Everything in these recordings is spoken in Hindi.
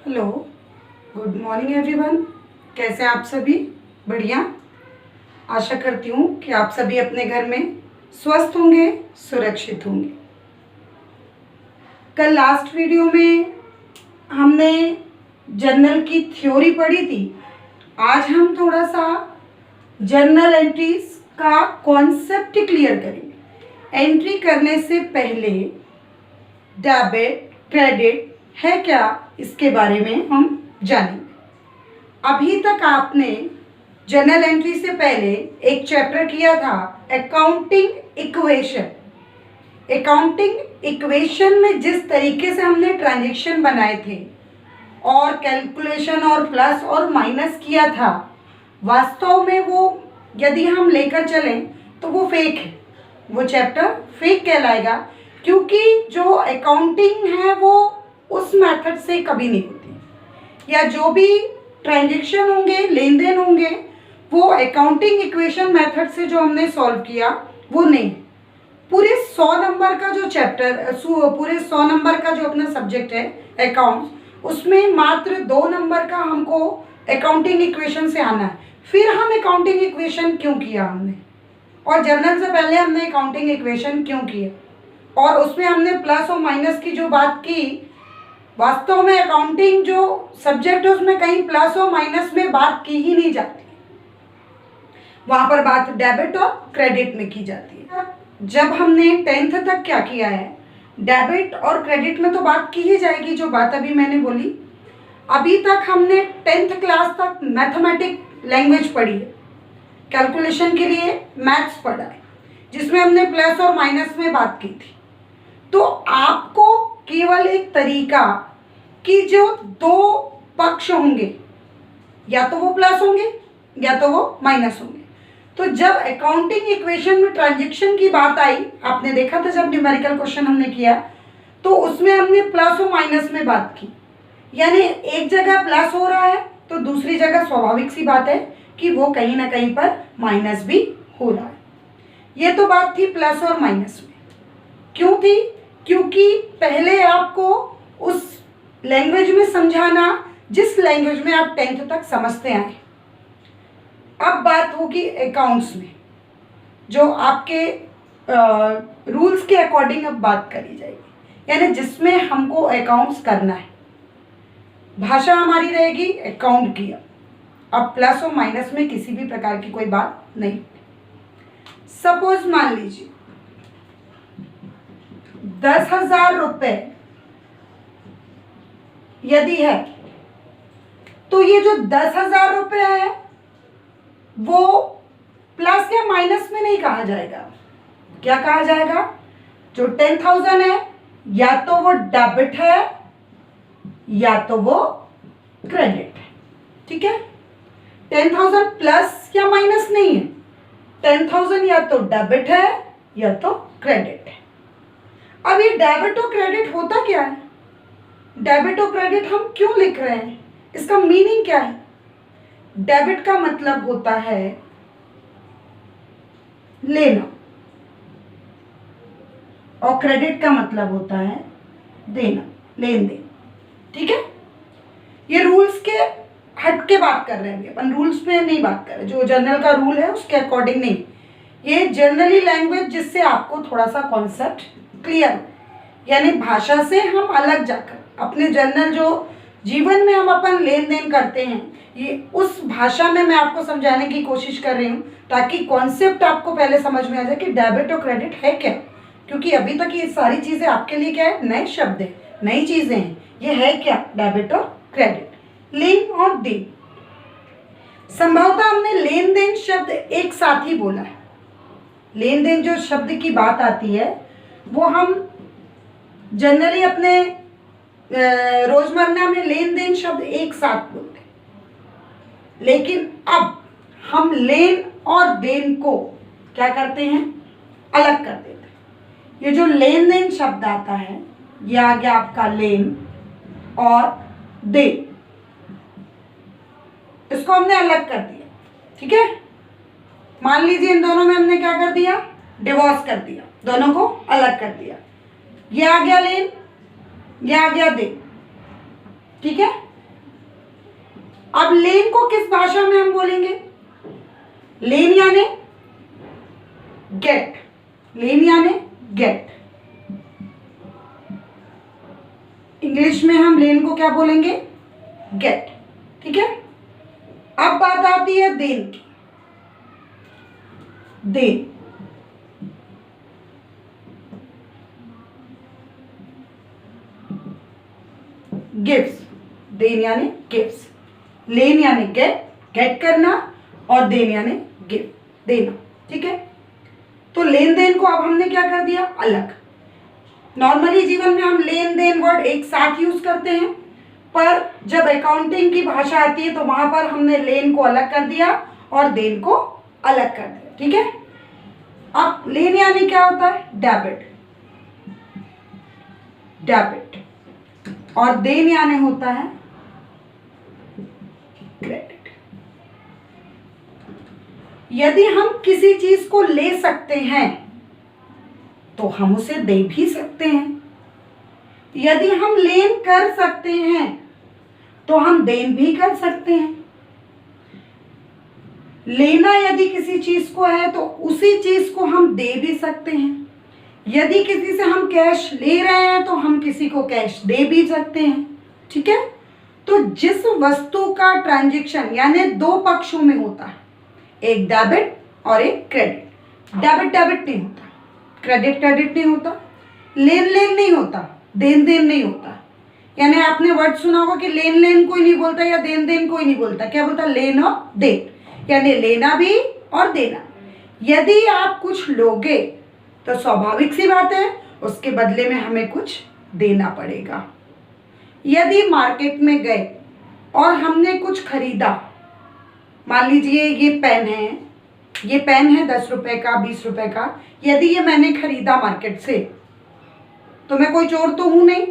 Hello, good morning everyone. कैसे हैं आप सभी? बढ़िया। आशा करती हूँ कि आप सभी अपने घर में स्वस्थ होंगे, सुरक्षित होंगे। कल लास्ट वीडियो में हमने जर्नल की थ्योरी पढ़ी थी। आज हम थोड़ा सा जर्नल एंट्रीज का कॉन्सेप्ट क्लियर करेंगे। एंट्री करने से पहले डेबिट क्रेडिट है क्या, इसके बारे में हम जानेंगे। अभी तक आपने जर्नल एंट्री से पहले एक चैप्टर किया था अकाउंटिंग इक्वेशन। अकाउंटिंग इक्वेशन में जिस तरीके से हमने ट्रांजैक्शन बनाए थे और कैलकुलेशन और प्लस और माइनस किया था, वास्तव में वो यदि हम लेकर चलें तो वो फेक है। वो चैप्टर फेक कहलाएगा, क्योंकि जो अकाउंटिंग है वो उस मेथड से कभी नहीं होती, या जो भी ट्रांजैक्शन होंगे, लेन देन होंगे, वो अकाउंटिंग इक्वेशन मेथड से जो हमने सॉल्व किया वो नहीं। पूरे 100 नंबर का जो चैप्टर, पूरे 100 नंबर का जो अपना सब्जेक्ट है अकाउंट्स, उसमें मात्र 2 नंबर का हमको अकाउंटिंग इक्वेशन से आना है। फिर हम अकाउंटिंग इक्वेशन क्यों किया हमने, और जर्नल से पहले हमने अकाउंटिंग इक्वेशन क्यों किया, और उसमें हमने प्लस और माइनस की जो बात की, वास्तव में अकाउंटिंग जो सब्जेक्ट है उसमें कहीं प्लस और माइनस में बात की ही नहीं जाती। वहाँ पर बात डेबिट और क्रेडिट में की जाती है। जब हमने 10th तक क्या किया है, डेबिट और क्रेडिट में तो बात की ही जाएगी, जो बात अभी मैंने बोली। अभी तक हमने 10th क्लास तक मैथमेटिक लैंग्वेज पढ़ी है, कैलकुलेशन के लिए मैथ्स पढ़ा है, जिसमें हमने प्लस और माइनस में बात की थी। तो आपको केवल एक तरीका कि जो 2 पक्ष होंगे, या तो वो प्लस होंगे या तो वो माइनस होंगे। तो जब अकाउंटिंग इक्वेशन में ट्रांजैक्शन की बात आई, आपने देखा था जब न्यूमेरिकल क्वेश्चन हमने किया, तो उसमें हमने प्लस और माइनस में बात की। यानी एक जगह प्लस हो रहा है तो दूसरी जगह स्वाभाविक सी बात है कि वो कहीं ना कहीं पर माइनस भी हो रहा है। ये तो बात थी प्लस और माइनस में। क्यों थी? क्योंकि पहले आपको उस लैंग्वेज में समझाना जिस लैंग्वेज में आप 10th तक समझते आए। अब बात होगी अकाउंट्स में, जो आपके रूल्स के अकॉर्डिंग अब बात करी जाएगी, यानी जिसमें हमको अकाउंट्स करना है। भाषा हमारी रहेगी अकाउंट की। अब प्लस और माइनस में किसी भी प्रकार की कोई बात नहीं। सपोज मान लीजिए 10,000 रुपए यदि है, तो ये जो 10,000 रुपए है वो प्लस या माइनस में नहीं कहा जाएगा। क्या कहा जाएगा? जो 10,000 है या तो वो डेबिट है या तो वो क्रेडिट है। ठीक है, 10,000 प्लस या माइनस नहीं है, 10,000 या तो डेबिट है या तो क्रेडिट है। अब ये डेबिट और क्रेडिट होता क्या है? डेबिट और क्रेडिट हम क्यों लिख रहे हैं, इसका मीनिंग क्या है? डेबिट का मतलब होता है लेना, और क्रेडिट का मतलब होता है देना, लेन देन। ठीक है, ये रूल्स के हट के बात कर रहे हैं, अपन रूल्स में नहीं बात कर रहे, जो जर्नल का रूल है उसके अकॉर्डिंग नहीं। ये जर्नली लैंग्वेज जिससे आपको थोड़ा सा कॉन्सेप्ट क्लियर हो, यानी भाषा से हम अलग जाकर अपने जर्नल जो जीवन में हम अपन लेन देन करते हैं, ये उस भाषा में मैं आपको समझाने की कोशिश कर रही हूँ, ताकि कॉन्सेप्ट आपको पहले समझ में आ जाए कि डेबिट और क्रेडिट है क्या। क्योंकि अभी तक ये सारी चीज़ें आपके लिए क्या है, नए शब्द है, नई चीज़ें हैं। ये है क्या डेबिट और क्रेडिट, लेन और देन। संभवतः हमने लेन देन शब्द एक साथ ही बोला है। लेन देन जो शब्द की बात आती है वो हम जनरली अपने रोजमर्रा में लेन देन शब्द एक साथ बोलते हैं, लेकिन अब हम लेन और देन को क्या करते हैं, अलग कर देते हैं। ये जो लेन देन शब्द आता है, ये आ गया आपका लेन और देन, इसको हमने अलग कर दिया। ठीक है, मान लीजिए इन दोनों में हमने क्या कर दिया, डिवोर्स कर दिया, दोनों को अलग कर दिया। ये आ गया लेन, ये आ गया देन। ठीक है, अब लेन को किस भाषा में हम बोलेंगे? लेन यानी गेट, लेन यानी गेट। इंग्लिश में हम लेन को क्या बोलेंगे? गेट। ठीक है। अब बात आती है देन की। देन, गिव्स, देन यानी गिव्स, लेन यानी गेट, गेट करना, और देन यानी गिव, देना। ठीक है। तो लेन देन को अब हमने क्या कर दिया? अलग। नॉर्मली जीवन में हम लेन देन वर्ड एक साथ यूज करते हैं, पर जब अकाउंटिंग की भाषा आती है तो वहां पर हमने लेन को अलग कर दिया और देन को अलग कर दिया। ठीक है। अब लेन यानी क्या होता है? डेबिट, डेबिट, और देन यानी होता है क्रेडिट। यदि हम किसी चीज को ले सकते हैं तो हम उसे दे भी सकते हैं। यदि हम लेन कर सकते हैं तो हम देन भी कर सकते हैं। लेना यदि किसी चीज को है तो उसी चीज को हम दे भी सकते हैं। यदि किसी से हम कैश ले रहे हैं तो हम किसी को कैश दे भी सकते हैं। ठीक है। तो जिस वस्तु का ट्रांजैक्शन यानी दो पक्षों में होता है, एक डेबिट और एक क्रेडिट। डेबिट डेबिट नहीं होता, क्रेडिट क्रेडिट नहीं होता, लेन लेन नहीं होता, देन देन नहीं होता। यानी आपने वर्ड सुना होगा कि लेन लेन कोई नहीं बोलता या देन देन कोई नहीं बोलता। क्या बोलता? लेन और देन, यानी लेना भी और देना। यदि आप कुछ लोगे तो स्वाभाविक सी बात है उसके बदले में हमें कुछ देना पड़ेगा। यदि मार्केट में गए और हमने कुछ खरीदा, मान लीजिए ये पेन है, ये पेन है 10 रुपए का, 20 रुपए का, यदि ये मैंने खरीदा मार्केट से तो मैं कोई चोर तो हूं नहीं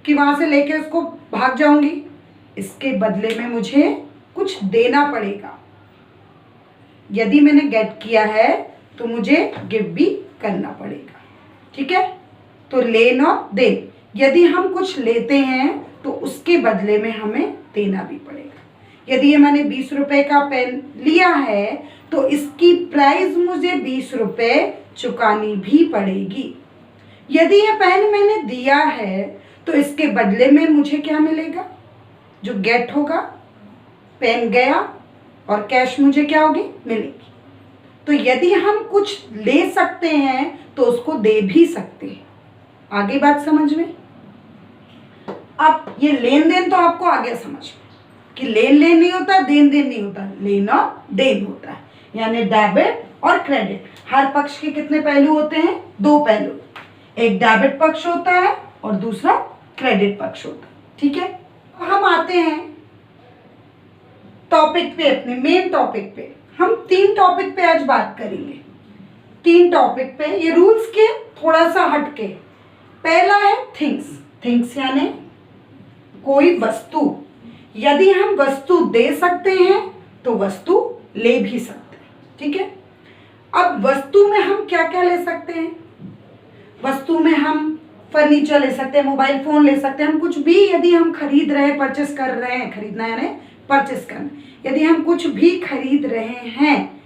कि वहां से लेके उसको भाग जाऊंगी। इसके बदले में मुझे कुछ देना पड़ेगा। यदि मैंने गेट किया है तो मुझे गिव भी करना पड़ेगा। ठीक है। तो लेन और देन, यदि हम कुछ लेते हैं तो उसके बदले में हमें देना भी पड़ेगा। यदि ये मैंने 20 रुपए का पेन लिया है तो इसकी प्राइस मुझे 20 रुपए चुकानी भी पड़ेगी। यदि ये पेन मैंने दिया है तो इसके बदले में मुझे क्या मिलेगा? जो गेट होगा, पेन गया और कैश मुझे क्या होगी? मिलेगी। तो यदि हम कुछ ले सकते हैं तो उसको दे भी सकते हैं। आगे बात समझ में? अब ये लेन देन तो आपको आगे समझ में कि लेन लेन नहीं होता, देन देन नहीं होता, लेन और देन होता है। यानी डेबिट और क्रेडिट, हर पक्ष के कितने पहलू होते हैं? दो पहलू। एक डेबिट पक्ष होता है और दूसरा क्रेडिट पक्ष होता है। ठीक है। हम आते हैं टॉपिक पे, अपने मेन टॉपिक पे। हम 3 टॉपिक पे आज बात करेंगे। 3 टॉपिक पे, ये रूल्स के थोड़ा सा हटके। पहला है थिंग्स। थिंग्स यानी कोई वस्तु। यदि हम वस्तु दे सकते हैं तो वस्तु ले भी सकते हैं। ठीक है। अब वस्तु में हम क्या क्या ले सकते हैं? वस्तु में हम फर्नीचर ले सकते हैं, मोबाइल फोन ले सकते हैं। हम कुछ भी यदि हम खरीद रहे हैं, परचेस कर रहे हैं, खरीदना यानी परचेस करना, यदि हम कुछ भी खरीद रहे हैं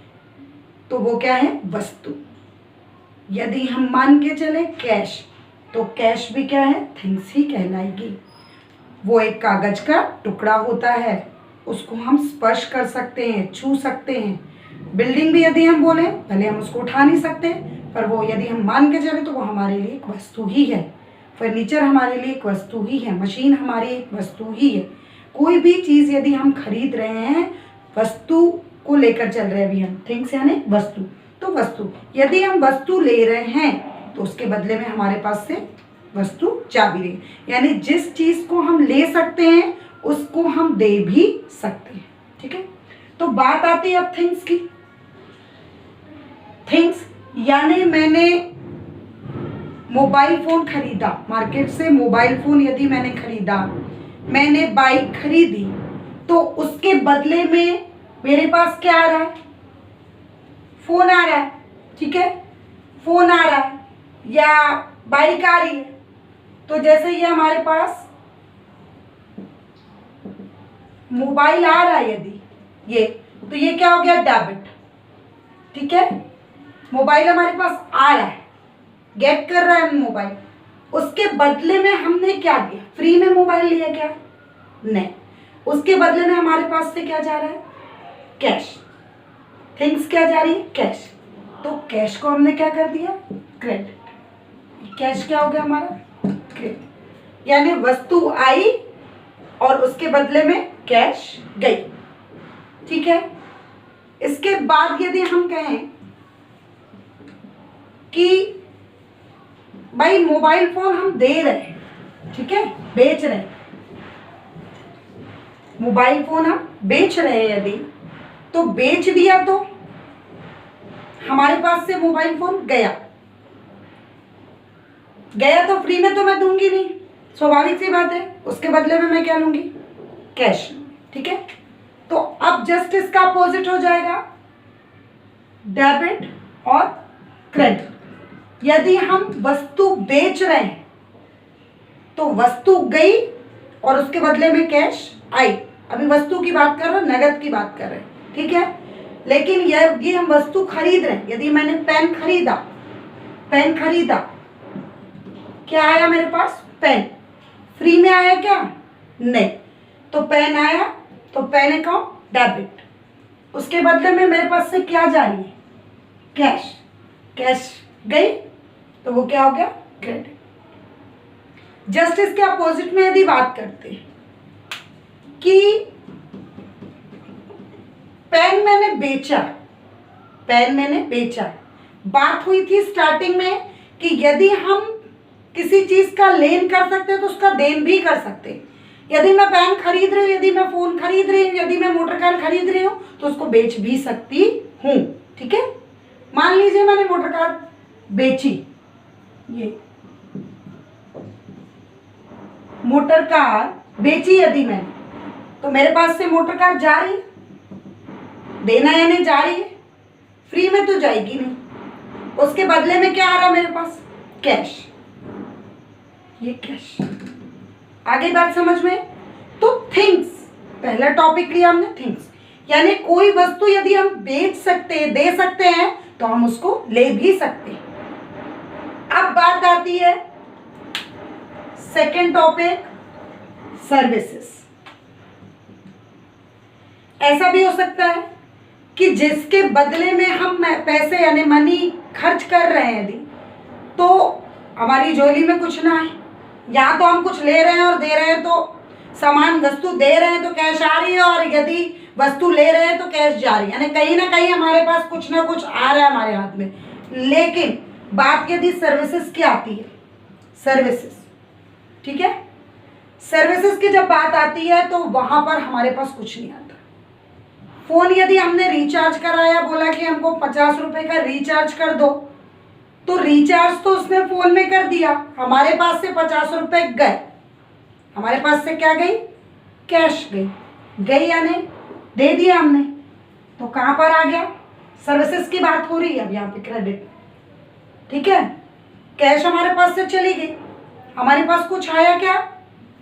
तो वो क्या है? वस्तु। यदि हम मान के चले कैश, तो कैश भी क्या है? थिंग्स ही कहलाएगी। वो एक कागज का टुकड़ा होता है, उसको हम स्पर्श कर सकते हैं, छू सकते हैं। बिल्डिंग भी यदि हम बोले, भले हम उसको उठा नहीं सकते, पर वो यदि हम मान के चले तो वो हमारे लिए एक वस्तु ही है। फर्नीचर हमारे लिए एक वस्तु ही है, मशीन हमारी एक वस्तु ही है। कोई भी चीज़ यदि हम खरीद रहे हैं, वस्तु को लेकर चल रहे हैं अभी हम, थिंग्स यानी वस्तु। तो वस्तु, यदि हम वस्तु ले रहे हैं तो उसके बदले में हमारे पास से वस्तु जा भी रही, यानी जिस चीज़ को हम ले सकते हैं उसको हम दे भी सकते हैं। ठीक है। तो बात आती है अब थिंग्स की। थिंग्स यानी मैंने मोबाइल फोन खरीदा मार्केट से, मोबाइल फोन यदि मैंने खरीदा, मैंने बाइक खरीदी, तो उसके बदले में मेरे पास क्या आ रहा है? फोन आ रहा है। ठीक है। फोन आ रहा है या बाइक आ रही है। तो जैसे ये हमारे पास मोबाइल आ रहा है यदि ये, तो ये क्या हो गया, डेबिट। ठीक है, मोबाइल हमारे पास आ रहा है, गेट कर रहा है मोबाइल, उसके बदले में हमने क्या दिया, फ्री में मोबाइल लिया क्या, नहीं, उसके बदले में हमारे पास से क्या जा रहा है, कैश। थिंग्स क्या जा रही है, कैश। तो कैश को हमने क्या कर दिया, क्रेडिट। कैश क्या हो गया हमारा, क्रेडिट। यानी वस्तु आई और उसके बदले में कैश गई। ठीक है, इसके बाद यदि हम कहें कि भाई मोबाइल फोन हम दे रहे हैं, ठीक है, बेच रहे हैं, मोबाइल फोन हम बेच रहे हैं, यदि तो बेच दिया तो हमारे पास से मोबाइल फोन गया, गया तो फ्री में तो मैं दूंगी नहीं, स्वाभाविक सी बात है, उसके बदले में मैं क्या लूंगी, कैश। ठीक है, तो अब जस्ट इसका अपोजिट हो जाएगा, डेबिट और क्रेडिट। यदि हम वस्तु बेच रहे हैं तो वस्तु गई और उसके बदले में कैश आई। अभी वस्तु की बात कर रहे हैं, नगद की बात कर रहे हैं, ठीक है। लेकिन ये हम वस्तु खरीद रहे हैं, यदि मैंने पेन खरीदा, पेन खरीदा, क्या आया मेरे पास, पेन। फ्री में आया क्या, नहीं, तो पेन आया, तो पेन अकाउंट डेबिट, उसके बदले में मेरे पास से क्या जा रही है, कैश। कैश गई तो वो क्या हो गया, क्रेडिट। जस्ट इसके अपोजिट में यदि बात करते हैं कि पेन मैंने बेचा, पेन मैंने बेचा, बात हुई थी स्टार्टिंग में कि यदि हम किसी चीज का लेन कर सकते हैं तो उसका देन भी कर सकते हैं। यदि मैं पेन खरीद रही हूँ, यदि मैं फोन खरीद रही हूँ, यदि मैं मोटर कार खरीद रही हूँ तो उसको बेच भी सकती हूँ। ठीक है, मान लीजिए मैंने मोटर कार बेची, ये मोटर कार बेची यदि मैंने, तो मेरे पास से मोटर कार जा रही है, देना या नहीं जा रही है, फ्री में तो जाएगी नहीं, उसके बदले में क्या आ रहा है मेरे पास, कैश। ये कैश। आगे बात समझ में, तो थिंग्स, पहला टॉपिक लिया हमने थिंग्स, यानी कोई वस्तु यदि हम बेच सकते हैं, दे सकते हैं, तो हम उसको ले भी सकते हैं। अब बात आती है सेकेंड टॉपिक, सर्विसेज। ऐसा भी हो सकता है कि जिसके बदले में हम पैसे यानी मनी खर्च कर रहे हैं यदि, तो हमारी झोली में कुछ ना आए, या तो हम कुछ ले रहे हैं और दे रहे हैं, तो सामान वस्तु दे रहे हैं तो कैश आ रही है, और यदि वस्तु ले रहे हैं तो कैश जा रही है, यानी कहीं ना कहीं हमारे पास कुछ ना कुछ आ रहा है हमारे हाथ में। लेकिन बात यदि सर्विसेज की आती है, सर्विसेज, ठीक है, सर्विसेज की जब बात आती है तो वहां पर हमारे पास कुछ नहीं आता। फोन यदि हमने रिचार्ज कराया, बोला कि हमको 50 रुपए का रिचार्ज कर दो, तो रिचार्ज तो उसने फोन में कर दिया, हमारे पास से 50 रुपए गए, हमारे पास से क्या गई, कैश गई। गई यानी दे दिया हमने, तो कहां पर आ गया, सर्विसेज की बात हो रही है अब यहाँ पे, क्रेडिट। ठीक है, कैश हमारे पास से चली गई, हमारे पास कुछ आया क्या,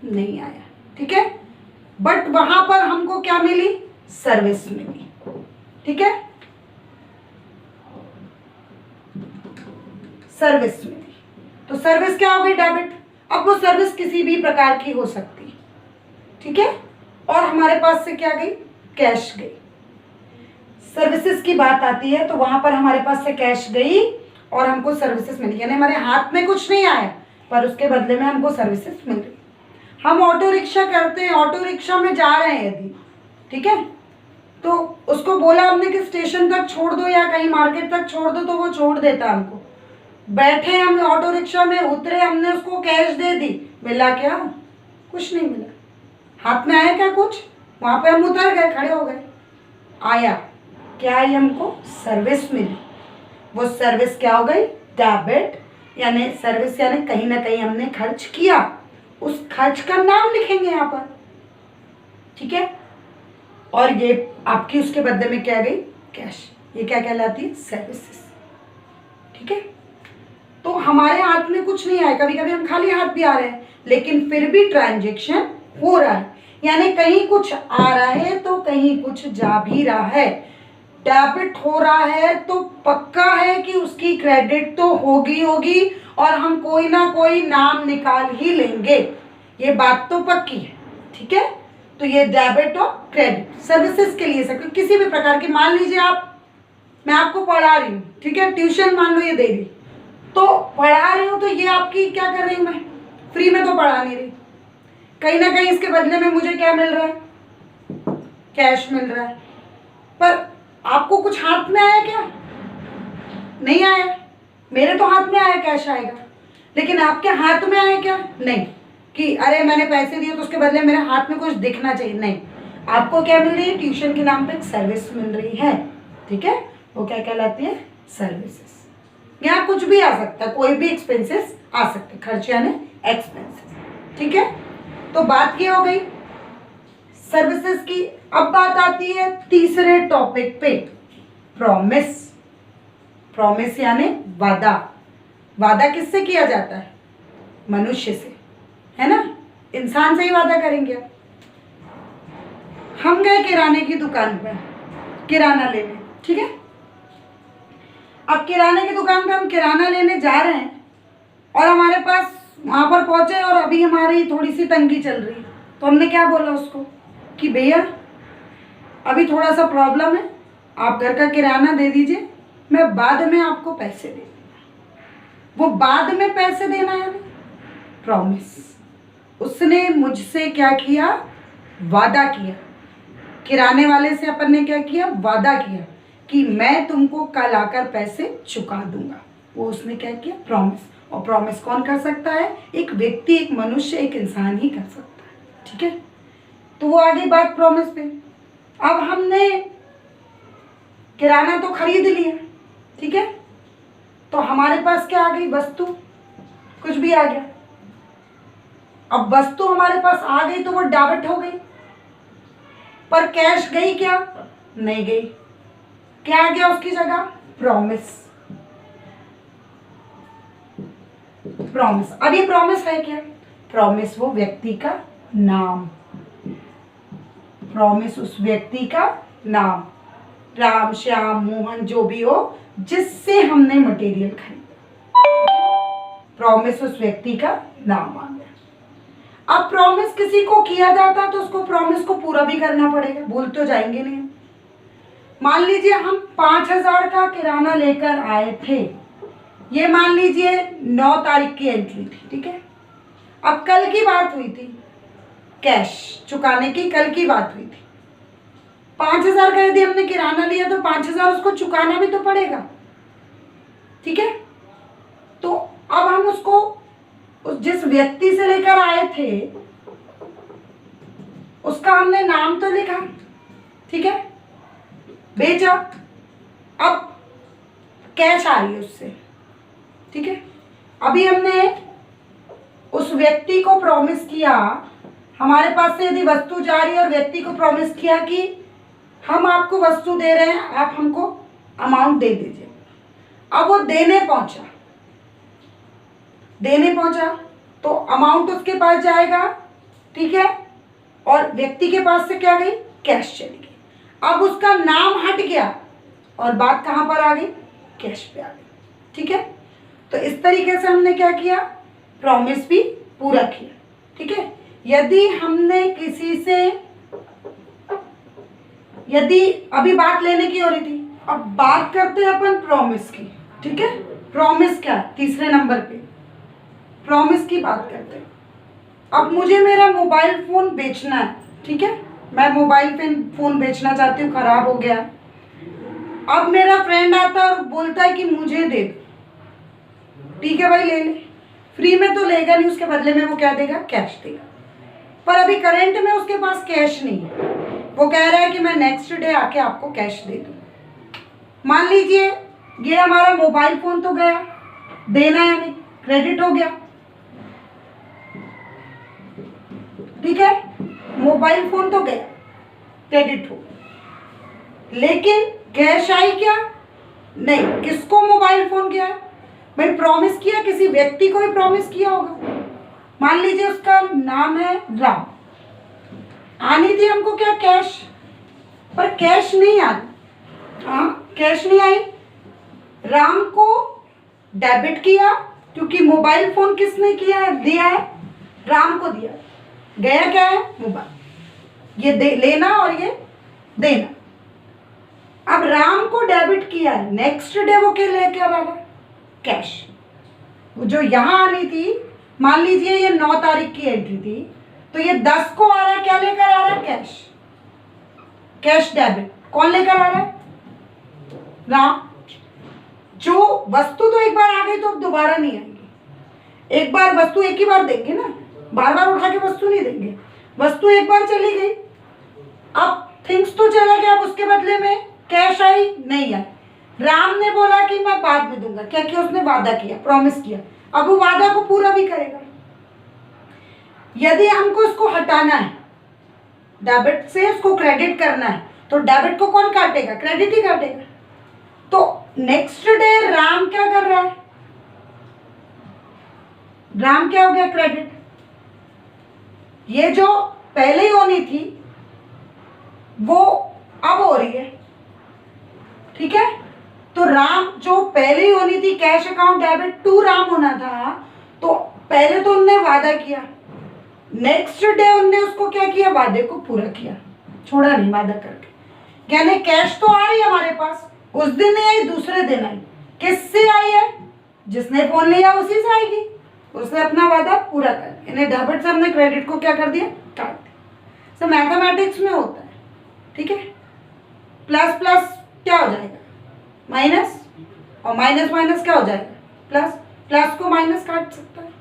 नहीं आया। ठीक है, बट वहां पर हमको क्या मिली, सर्विस मिली। ठीक है, सर्विस मिली, तो सर्विस क्या हो गई, डेबिट। अब वो सर्विस किसी भी प्रकार की हो सकती है, ठीक है, और हमारे पास से क्या गई, कैश गई। सर्विसेज की बात आती है तो वहां पर हमारे पास से कैश गई और हमको सर्विसेज मिली, यानी हमारे हाथ में कुछ नहीं आया पर उसके बदले में हमको सर्विसेज मिल रही। हम ऑटो रिक्शा करते हैं, ऑटो रिक्शा में जा रहे हैं यदि, ठीक है, तो उसको बोला हमने कि स्टेशन तक छोड़ दो या कहीं मार्केट तक छोड़ दो, तो वो छोड़ देता हमको। बैठे हम ऑटो रिक्शा में, उतरे, हमने उसको कैश दे दी, मिला क्या, कुछ नहीं मिला। हाथ में आया क्या कुछ, वहां पे हम उतर गए, खड़े हो गए, आया क्या, आई हमको सर्विस मिली। वो सर्विस क्या हो गई, डेबिट, यानी सर्विस यानी कहीं ना कहीं हमने खर्च किया, उस खर्च का नाम लिखेंगे यहाँ पर। ठीक है, और ये आपकी उसके बदले में क्या गई, कैश। ये क्या कहलाती है, सर्विसेज। ठीक है, तो हमारे हाथ में कुछ नहीं आया, कभी कभी हम खाली हाथ भी आ रहे हैं, लेकिन फिर भी ट्रांजैक्शन हो रहा है। यानी कहीं कुछ आ रहा है तो कहीं कुछ जा भी रहा है। डेबिट हो रहा है तो पक्का है कि उसकी क्रेडिट तो होगी होगी और हम कोई ना कोई नाम निकाल ही लेंगे, ये बात तो पक्की है। ठीक है, तो ये डेबिट और क्रेडिट सर्विसेज के लिए सकते किसी भी प्रकार की। मान लीजिए मैं आपको पढ़ा रही हूँ, ठीक है, ट्यूशन मान लो ये दे रही, तो पढ़ा रही हूँ तो ये आपकी क्या कर रही हूँ मैं, फ्री में तो पढ़ा नहीं रही, कहीं ना कहीं इसके बदले में मुझे क्या मिल रहा है, कैश मिल रहा है। पर आपको कुछ हाथ में आया क्या? नहीं आया। मेरे तो हाथ में आया कैश आएगा, लेकिन आपके हाथ में आया क्या? नहीं, कि अरे मैंने पैसे दिए तो उसके बदले मेरे हाथ में कुछ दिखना चाहिए, नहीं। आपको क्या मिल रही है? ट्यूशन के नाम पे एक सर्विस मिल रही है। ठीक है, वो क्या कहलाती है? सर्विसेज। यहाँ कुछ भी आ सकता है, कोई भी एक्सपेंसेस आ सकते हैं, खर्च यानी एक्सपेंसेस। ठीक है, तो बात ये हो गई सर्विसेज की। अब बात आती है तीसरे टॉपिक पे, प्रॉमिस। प्रॉमिस यानी वादा। वादा किससे किया जाता है? मनुष्य से, है ना, इंसान से ही वादा करेंगे। हम गए किराने की दुकान पर किराना लेने, ठीक है। अब किराने की दुकान पे हम किराना लेने जा रहे हैं और हमारे पास वहाँ पर पहुँचे और अभी हमारी थोड़ी सी तंगी चल रही है, तो हमने क्या बोला उसको कि भैया अभी थोड़ा सा प्रॉब्लम है, आप घर का किराना दे दीजिए, मैं बाद में आपको पैसे दे दूँगा। वो बाद में पैसे देना यानी प्रॉमिस। उसने मुझसे क्या किया? वादा किया। किराने वाले से अपन ने क्या किया? वादा किया कि मैं तुमको कल आकर पैसे चुका दूंगा। वो उसने क्या किया? प्रॉमिस। और प्रॉमिस कौन कर सकता है? एक व्यक्ति, एक मनुष्य, एक इंसान ही कर सकता है। ठीक है, तो वो आगे बात प्रॉमिस पे। अब हमने किराना तो खरीद लिया, ठीक है, तो हमारे पास क्या आ गई? वस्तु, कुछ भी आ गया। अब वस्तु हमारे पास आ गई तो वो डेबिट हो गई, पर कैश गई क्या? नहीं गई। क्या आ गया उसकी जगह? प्रॉमिस। प्रॉमिस। अब ये प्रॉमिस है क्या? प्रॉमिस वो व्यक्ति का नाम, प्रॉमिस उस व्यक्ति का नाम, राम, श्याम, मोहन, जो भी हो, जिससे हमने मटेरियल खरीदा, प्रॉमिस उस व्यक्ति का नाम आ गया। अब प्रॉमिस किसी को किया जाता तो उसको प्रॉमिस को पूरा भी करना पड़ेगा, भूल तो जाएंगे नहीं। मान लीजिए हम 5,000 का किराना लेकर आए थे, ये मान लीजिए 9 तारीख की एंट्री थी, ठीक है। अब कल की बात हुई थी, कैश चुकाने की कल की बात हुई थी। 5,000 का यदि हमने किराना लिया तो 5,000 उसको चुकाना भी तो पड़ेगा, ठीक है। तो अब हम उसको जिस व्यक्ति से लेकर आए थे उसका हमने नाम तो लिखा, ठीक है, बेचा। अब कैश आ रही है उससे, ठीक है। अभी हमने उस व्यक्ति को प्रॉमिस किया, हमारे पास से यदि वस्तु जा रही है और व्यक्ति को प्रॉमिस किया कि हम आपको वस्तु दे रहे हैं, आप हमको अमाउंट दे दीजिए। अब वो देने पहुंचा तो अमाउंट उसके पास जाएगा, ठीक है, और व्यक्ति के पास से क्या गई? कैश चली गई। अब उसका नाम हट गया और बात कहाँ पर आ गई? कैश पे आ गई, ठीक है। तो इस तरीके से हमने क्या किया? प्रॉमिस भी पूरा किया, ठीक है। यदि हमने किसी से, यदि अभी बात लेने की हो रही थी, अब बात करते हैं अपन प्रॉमिस की, ठीक है। प्रॉमिस क्या? तीसरे नंबर पे प्रॉमिस की बात करते हैं। अब मुझे मेरा मोबाइल फोन बेचना है, ठीक है, मैं मोबाइल फोन बेचना चाहती हूँ, खराब हो गया। अब मेरा फ्रेंड आता है और बोलता है कि मुझे दे दो, ठीक है भाई ले ले। फ्री में तो लेगा नहीं, उसके बदले में वो क्या देगा? कैश देगा। पर अभी करंट में उसके पास कैश नहीं है, वो कह रहा है कि मैं नेक्स्ट डे आके आपको कैश दे दूँ। मान लीजिए ये हमारा मोबाइल फोन तो गया, देना यानी क्रेडिट हो गया, ठीक है, मोबाइल फोन तो गया, क्रेडिट हो, लेकिन कैश आई क्या? नहीं। किसको मोबाइल फोन किया? भाई प्रॉमिस किया, किसी व्यक्ति को ही प्रॉमिस किया होगा। मान लीजिए उसका नाम है राम, आनी थी हमको क्या, कैश, पर कैश नहीं आई। हाँ, कैश नहीं आई। राम को डेबिट किया, क्योंकि मोबाइल फोन किसने किया है, दिया है, राम को दिया। गया क्या है, मोबाइल, ये लेना और ये देना। अब राम को डेबिट किया है, नेक्स्ट डे वो क्या लेके आ रहा है, कैश। वो जो यहाँ आनी थी, मान लीजिए ये 9 तारीख की एंट्री थी, तो ये 10 को आ रहा है, क्या लेकर आ रहा है, कैश। कैश डेबिट कौन लेकर आ रहा है, राम। जो वस्तु तो एक बार आ गई तो अब दोबारा नहीं आएगी। एक बार वस्तु एक ही बार देंगे ना, बार बार उठा के वस्तु नहीं देंगे। वस्तु एक बार चली गई, अब थिंग्स तो चला गया, अब उसके बदले में कैश आई नहीं आई। राम ने बोला कि मैं बाद में दूंगा, क्या किया उसने, वादा किया, प्रॉमिस किया। अब वो वादा को पूरा भी करेगा। यदि हमको इसको हटाना है, डेबिट से उसको क्रेडिट करना है, तो डेबिट को कौन काटेगा, क्रेडिट ही काटेगा। तो नेक्स्ट डे राम क्या कर रहा है, राम क्या हो गया, क्रेडिट। ये जो पहले ही होनी थी वो अब हो रही है, ठीक है। तो राम जो पहले ही होनी थी, cash account debit to Ram होना था, तो पहले तो उनने वादा किया, नेक्स्ट डे उनने उसको क्या किया, वादे को पूरा किया, छोड़ा नहीं वादा करके। यानी कैश तो आ रही है हमारे पास, उस दिन नहीं आई, दूसरे दिन आई। किससे आई है, जिसने फोन लिया उसी से आएगी। उसने अपना वादा पूरा कर दिया, यानी डेबिट से हमने क्रेडिट को क्या कर दिया, काट दिया। तो मैथमेटिक्स में होता है, ठीक है। प्लस प्लस क्या हो जाएगा, माइनस, और माइनस माइनस क्या हो जाएगा, प्लस। प्लस को माइनस काट सकता है,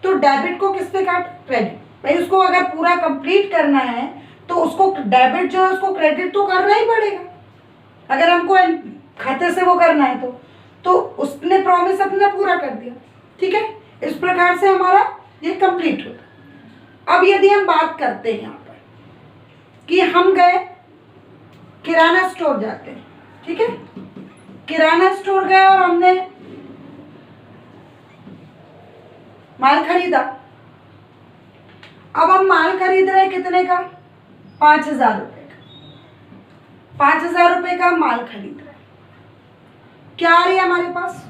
तो डेबिट को किससे काट, क्रेडिट। भाई उसको अगर पूरा कंप्लीट करना है तो उसको डेबिट जो है उसको क्रेडिट तो करना ही पड़ेगा, अगर हमको खाते से वो करना है तो उसने प्रॉमिस अपना पूरा कर दिया, ठीक है। इस प्रकार से हमारा ये कंप्लीट होता। अब यदि हम बात करते हैं यहाँ पर कि हम गए किराना स्टोर जाते हैं, ठीक है। किराना स्टोर गए और हमने माल खरीदा। अब हम माल खरीद रहे कितने का, 5,000 रुपये का। 5,000 रुपये का माल खरीद रहे, क्या आ रही है हमारे पास,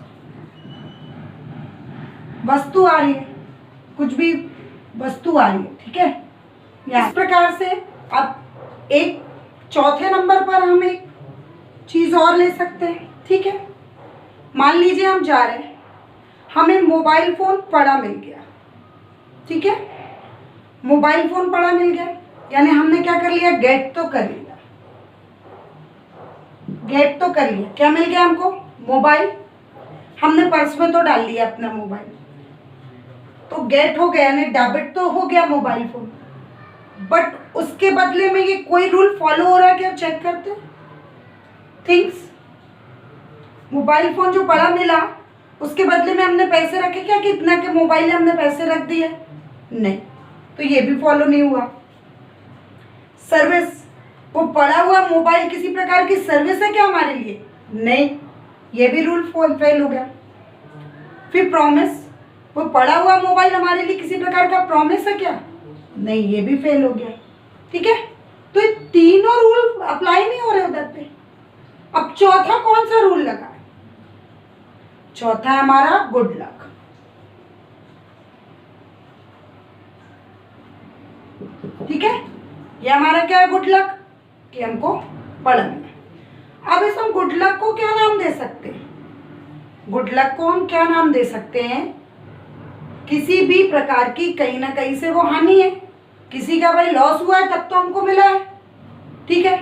वस्तु आ रही है, कुछ भी वस्तु आ रही है, ठीक है। इस प्रकार से अब एक चौथे नंबर पर हम एक चीज और ले सकते हैं, ठीक है। मान लीजिए हम जा रहे हैं, हमें मोबाइल फोन पड़ा मिल गया, ठीक है। मोबाइल फोन पड़ा मिल गया, यानी हमने क्या कर लिया, गेट तो कर लिया, गेट तो कर लिया। क्या मिल गया हमको, मोबाइल। हमने पर्स में तो डाल लिया अपना मोबाइल, तो गेट हो गया, यानी डेबिट तो हो गया मोबाइल फोन। बट उसके बदले में ये कोई रूल फॉलो हो रहा है क्या, चेक करते। थिंग्स, मोबाइल फोन जो पड़ा मिला उसके बदले में हमने पैसे रखे क्या, कितना के मोबाइल हमने पैसे रख दिए, नहीं, तो ये भी फॉलो नहीं हुआ। सर्विस, वो पड़ा हुआ मोबाइल किसी प्रकार की सर्विस है क्या हमारे लिए, नहीं, ये भी रूल फेल हो गया। फिर प्रॉमिस, वो पड़ा हुआ मोबाइल हमारे लिए किसी प्रकार का प्रॉमिस है क्या, नहीं, ये भी फेल हो गया, ठीक है। तो ये तीनों रूल अप्लाई नहीं हो रहे उधर पे। अब चौथा कौन सा रूल लगा, चौथा है हमारा गुड लक, ठीक है। ये हमारा क्या है, गुड लक, कि हमको पढ़ना है। अब इस हम गुड लक को क्या नाम दे सकते हैं, गुड लक को हम क्या नाम दे सकते हैं, किसी भी प्रकार की कहीं ना कहीं से वो हानि है, किसी का भाई लॉस हुआ है तब तो हमको मिला है, ठीक है।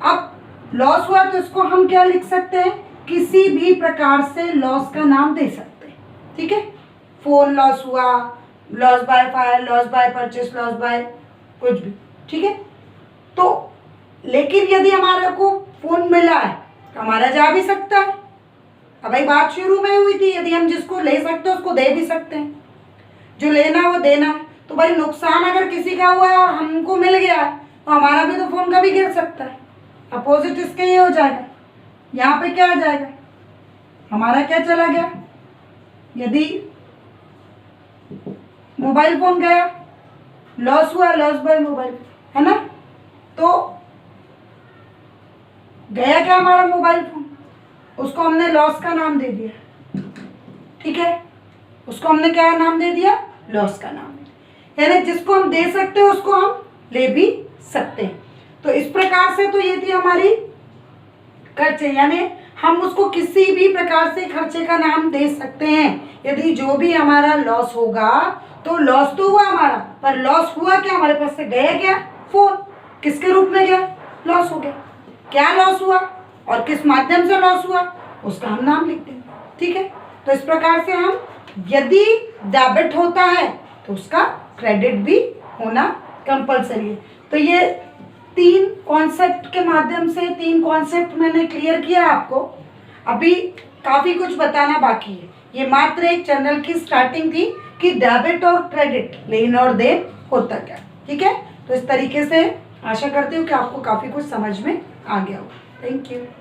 अब लॉस हुआ तो इसको हम क्या लिख सकते हैं, किसी भी प्रकार से लॉस का नाम दे सकते हैं, ठीक है। फोन लॉस हुआ, loss by fire, loss by purchase, loss by कुछ भी, ठीक है। तो लेकिन यदि हमारे को फोन मिला है तो हमारा जा भी सकता है। अब भाई बात शुरू में हुई थी, यदि हम जिसको ले सकते हैं उसको दे भी सकते हैं, जो लेना है वो देना है। तो भाई नुकसान अगर किसी का हुआ है और हमको मिल गया है तो हमारा भी तो फोन का भी गिर सकता है। अपोजिट इसके ये हो जाएगा, यहाँ पे क्या आ जाएगा, हमारा क्या चला गया, यदि मोबाइल फोन गया, लॉस हुआ, लॉस बाय मोबाइल, है ना। तो गया क्या हमारा मोबाइल फोन, उसको हमने लॉस का नाम दे दिया, ठीक है, उसको हमने क्या नाम दे दिया, लॉस का नाम दे दिया। यानी जिसको हम दे सकते हैं उसको हम ले भी सकते हैं। तो इस प्रकार से तो ये थी हमारी खर्चे, यानी हम उसको किसी भी प्रकार से खर्चे का नाम दे सकते हैं। यदि जो भी हमारा लॉस होगा, तो लॉस तो हुआ हमारा, पर लॉस हुआ क्या, हमारे पास से गया क्या, फोन, किसके रूप में गया, लॉस हो गया। क्या लॉस हुआ और किस माध्यम से लॉस हुआ, उसका हम नाम लिख देंगे, ठीक है। तो इस प्रकार से हम, यदि डेबिट होता है तो उसका क्रेडिट भी होना कंपलसरी है। तो ये 3 कॉन्सेप्ट के माध्यम से 3 कॉन्सेप्ट मैंने क्लियर किया आपको। अभी काफ़ी कुछ बताना बाकी है। ये मात्र एक चैनल की स्टार्टिंग थी कि डेबिट और क्रेडिट, लेन और देन होता क्या, ठीक है। तो इस तरीके से आशा करती हूँ कि आपको काफ़ी कुछ समझ में आ गया हो। Thank you.